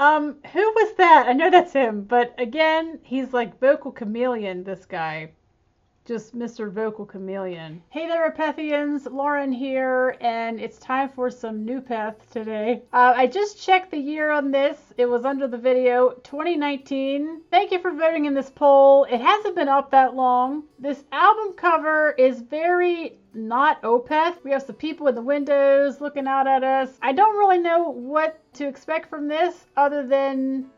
Who was that? I know that's him, but again, he's like vocal chameleon, this guy. Just Mr. Vocal Chameleon. Hey there, Opethians, Lauren here, and it's time for some new Opeth today. I just checked the year on this. It was under the video, 2019. Thank you for voting in this poll. It hasn't been up that long. This album cover is very not Opeth. We have some people in the windows looking out at us. I don't really know what to expect from this other than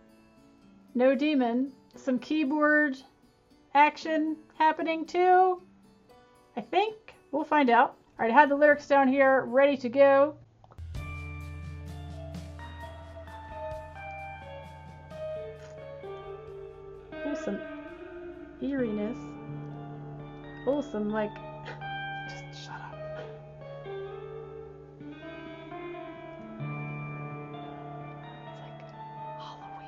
no demon, some keyboard action happening too, I think. We'll find out. Alright, I had the lyrics down here ready to go. Oh, some eeriness. Oh, some like... Just shut up. It's like Halloween.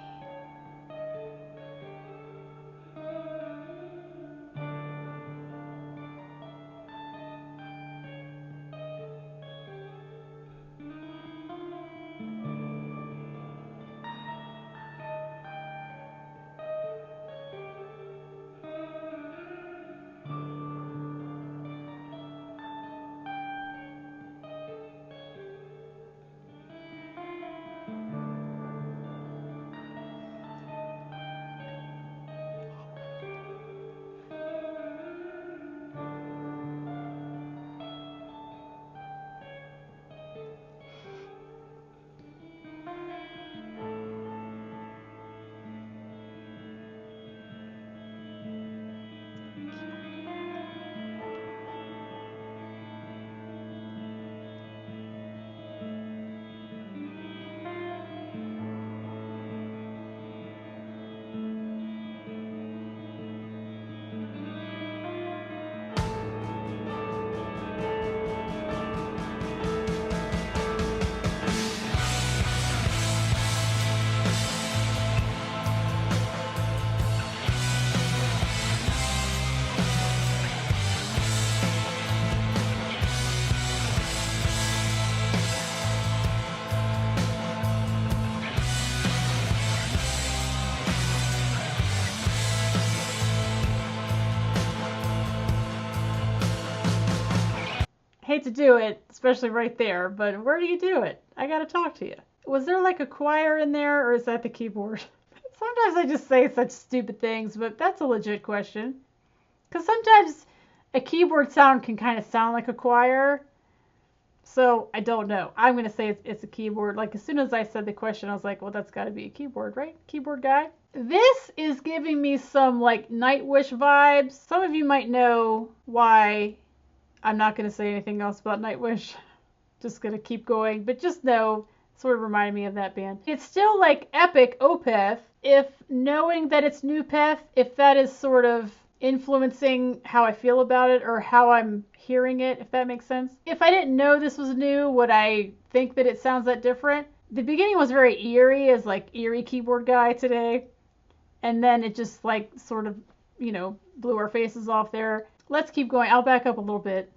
Hate to do it, especially right there, but where do you do it? I gotta talk to you. Was there like a choir in there, or is that the keyboard? Sometimes I just say such stupid things, but that's a legit question. Because sometimes a keyboard sound can kind of sound like a choir. So I don't know. I'm going to say it's a keyboard. Like as soon as I said the question, I was like, well, that's got to be a keyboard, right? Keyboard guy. This is giving me some like Nightwish vibes. Some of you might know why I'm not going to say anything else about Nightwish. Just going to keep going. But just know, it sort of reminded me of that band. It's still like epic Opeth. If knowing that it's new Opeth, if that is sort of influencing how I feel about it or how I'm hearing it, if that makes sense. If I didn't know this was new, would I think that it sounds that different? The beginning was very eerie, as like eerie keyboard guy today. And then it just like sort of, you know, blew our faces off there. Let's keep going. I'll back up a little bit.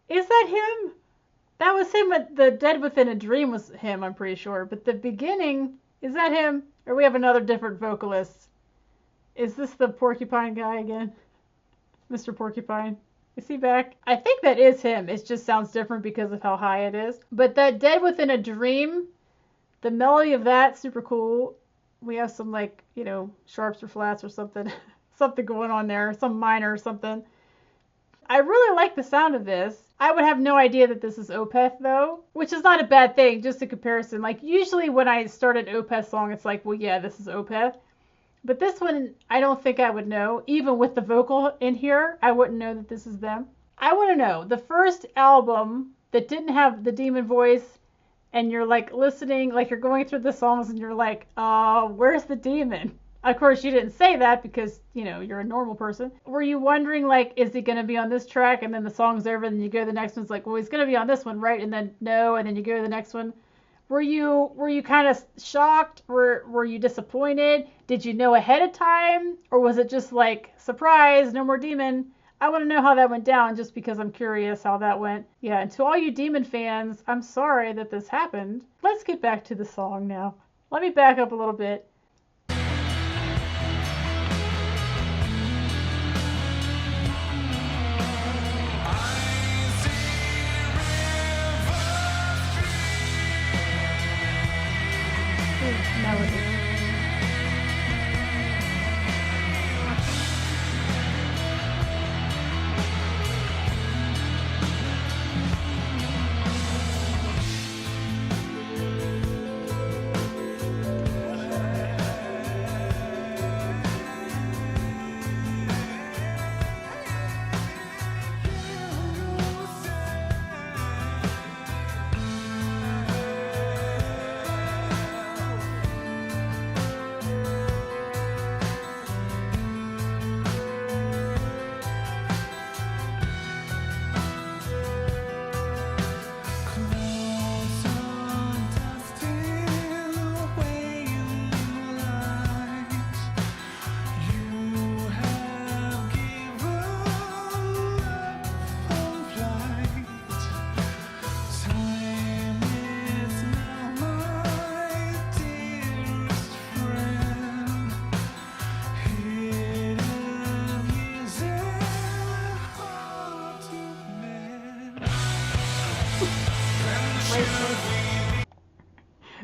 Is that him? That was him. The Dead Within a Dream was him, I'm pretty sure. But the beginning, is that him? Or we have another different vocalist? Is this the porcupine guy again? Mr. Porcupine? Is he back? I think that is him. It just sounds different because of how high it is. But that Dead Within a Dream, the melody of that, super cool. We have some, like, you know, sharps or flats or something. Something going on there. Some minor or something. I really like the sound of this. I would have no idea that this is Opeth, though, which is not a bad thing, just a comparison. Like, usually when I start an Opeth song, it's like, well, yeah, this is Opeth. But this one, I don't think I would know. Even with the vocal in here, I wouldn't know that this is them. I want to know, the first album that didn't have the demon voice, and you're, like, listening, like, you're going through the songs, and you're like, where's the demon? Of course, you didn't say that because, you know, you're a normal person. Were you wondering, like, is he going to be on this track? And then the song's over, and then you go to the next one. It's like, well, he's going to be on this one, right? And then no, and then you go to the next one. Were you kind of shocked? Were you disappointed? Did you know ahead of time? Or was it just like, surprise, no more demon? I want to know how that went down just because I'm curious how that went. Yeah, and to all you demon fans, I'm sorry that this happened. Let's get back to the song now. Let me back up a little bit. Melody.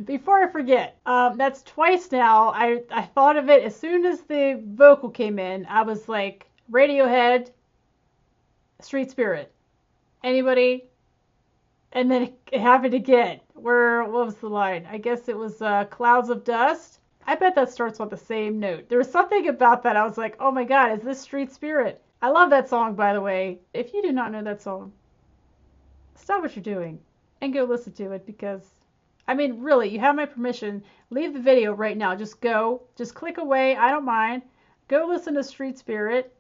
Before I forget, that's twice now. I thought of it as soon as the vocal came in. I was like, Radiohead, Street Spirit. Anybody? And then it happened again. What was the line? I guess it was Clouds of Dust. I bet that starts on the same note. There was something about that. I was like, oh my god, is this Street Spirit? I love that song, by the way. If you do not know that song, stop what you're doing and go listen to it because, I mean, really, you have my permission. Leave the video right now. Just go. Just click away. I don't mind. Go listen to Street Spirit.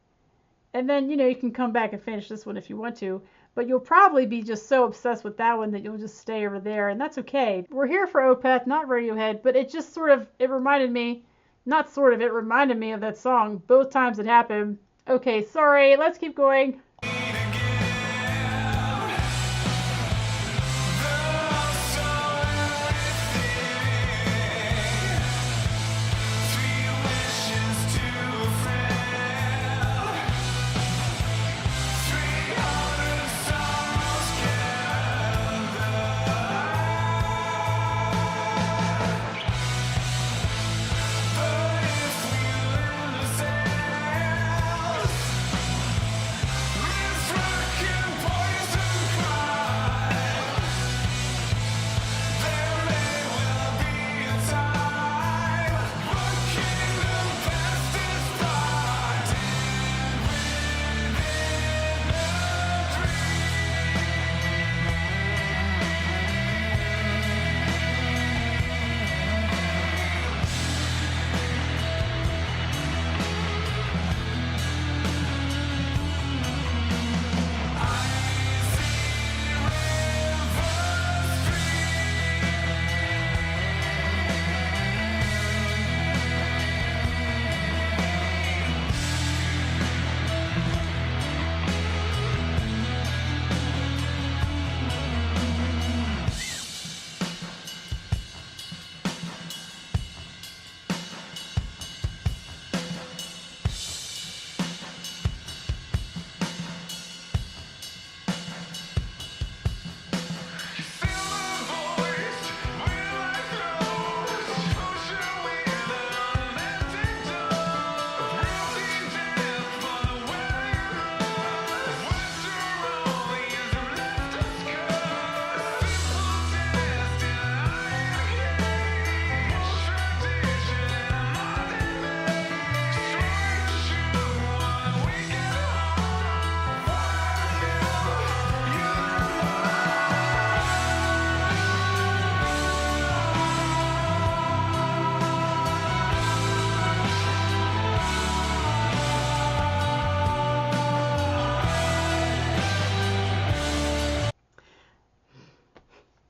And then, you know, you can come back and finish this one if you want to. But you'll probably be just so obsessed with that one that you'll just stay over there. And that's okay. We're here for Opeth, not Radiohead. But it just sort of, it reminded me, not sort of, it reminded me of that song both times it happened. Okay, sorry. Let's keep going.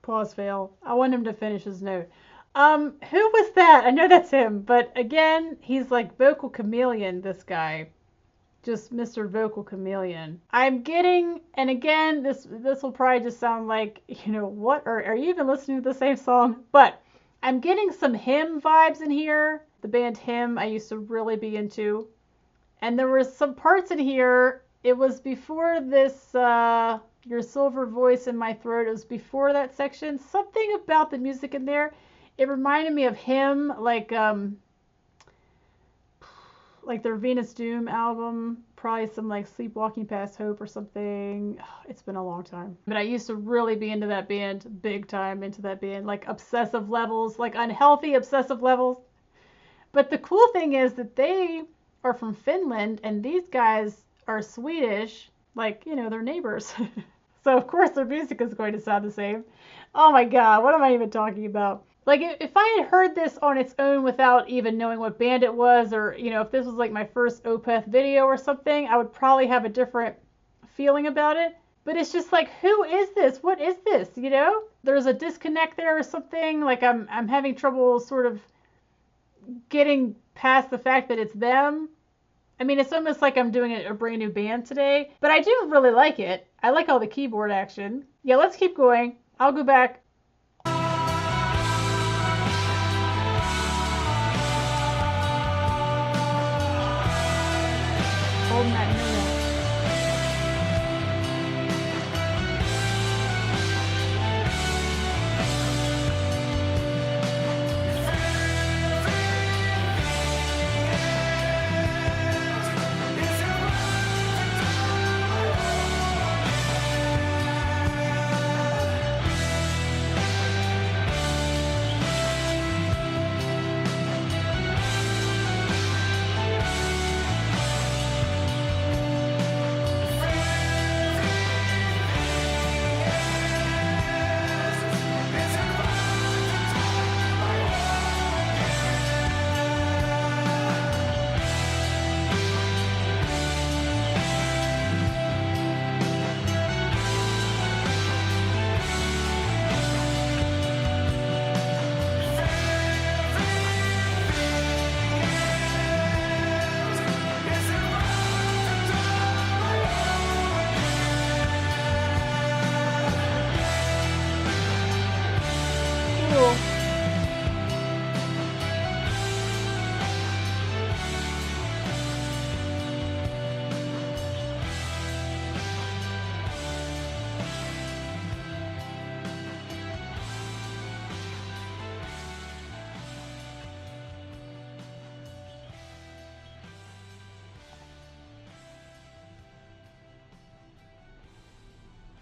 Pause fail. I want him to finish his note. Who was that? I know that's him, but again, he's like vocal chameleon, this guy. Just Mr. Vocal Chameleon. I'm getting, and again, this will probably just sound like, you know, what, or are you even listening to the same song? But I'm getting some Him vibes in here. The band Him I used to really be into. And there were some parts in here, it was before this, Your Silver Voice in My Throat, it was before that section. Something about the music in there, it reminded me of Him, like their Venus Doom album, probably some like Sleepwalking Past Hope or something. It's been a long time. But I used to really be into that band, big time into that band, like obsessive levels, like unhealthy obsessive levels. But the cool thing is that they are from Finland and these guys are Swedish, like, you know, they're neighbors. So of course their music is going to sound the same. Oh my God, what am I even talking about? Like, if I had heard this on its own without even knowing what band it was, or, you know, if this was like my first Opeth video or something, I would probably have a different feeling about it. But it's just like, who is this? What is this? You know? There's a disconnect there or something. Like, I'm having trouble sort of getting past the fact that it's them. I mean, it's almost like I'm doing a brand new band today. But I do really like it. I like all the keyboard action. Yeah, let's keep going. I'll go back. Holding that note.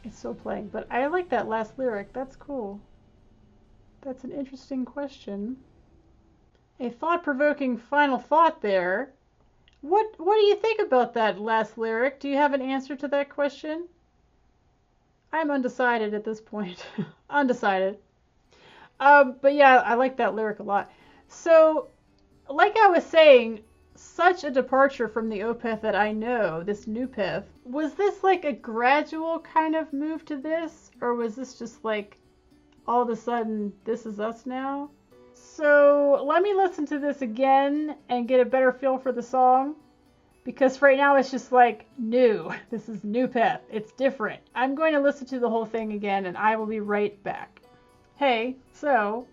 It's still playing, but I like that last lyric. That's cool. That's an interesting question. A thought-provoking final thought there. What do you think about that last lyric? Do you have an answer to that question? I'm undecided at this point. Undecided. But yeah, I like that lyric a lot. So, like I was saying, such a departure from the Opeth that I know, this new Peth. Was this like a gradual kind of move to this? Or was this just like, all of a sudden, this is us now? So let me listen to this again and get a better feel for the song. Because right now it's just like, new. This is new Peth. It's different. I'm going to listen to the whole thing again and I will be right back. Hey, so,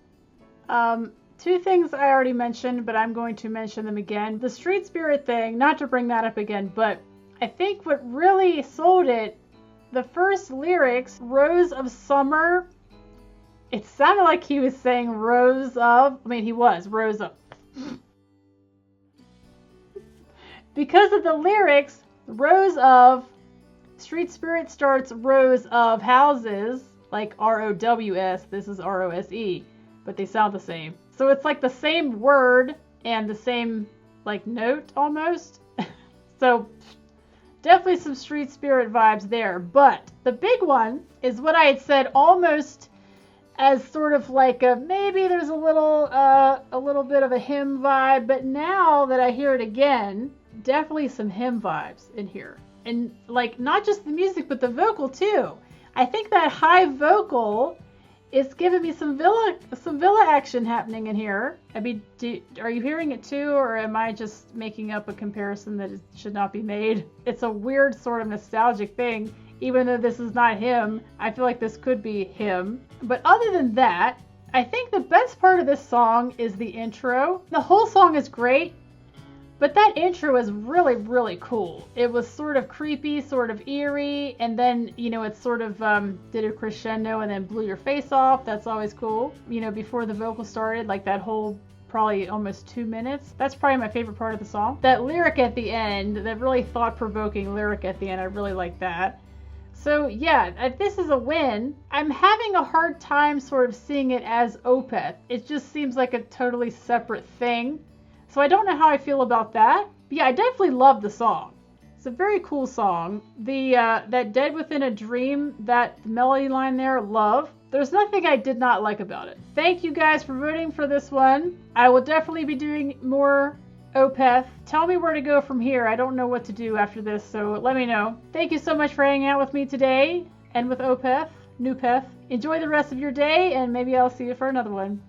two things I already mentioned, but I'm going to mention them again. The Street Spirit thing, not to bring that up again, but I think what really sold it, the first lyrics, Rose of Summer, it sounded like he was saying Rose of, he was, Rose of. Because of the lyrics, Rose of, Street Spirit starts Rows of Houses, like R-O-W-S, this is R-O-S-E, but they sound the same. So it's like the same word and the same like note almost. So definitely some Street Spirit vibes there. But the big one is what I had said almost as sort of like a, maybe there's a little bit of a hymn vibe, but now that I hear it again, definitely some hymn vibes in here. And like not just the music but the vocal too. I think that high vocal it's giving me some villa action happening in here. I mean, are you hearing it too, or am I just making up a comparison that it should not be made? It's a weird sort of nostalgic thing. Even though this is not him, I feel like this could be him. But other than that, I think the best part of this song is the intro. The whole song is great, but that intro is really, really cool. It was sort of creepy, sort of eerie, and then, you know, it sort of did a crescendo and then blew your face off. That's always cool. You know, before the vocal started, like that whole probably almost 2 minutes. That's probably my favorite part of the song. That lyric at the end, that really thought-provoking lyric at the end, I really like that. So yeah, this is a win. I'm having a hard time sort of seeing it as Opeth. It just seems like a totally separate thing. So I don't know how I feel about that. But yeah, I definitely love the song. It's a very cool song. That Dead Within a Dream, that melody line there, love. There's nothing I did not like about it. Thank you guys for voting for this one. I will definitely be doing more Opeth. Tell me where to go from here. I don't know what to do after this, so let me know. Thank you so much for hanging out with me today and with Opeth, Newpeth. Enjoy the rest of your day, and maybe I'll see you for another one.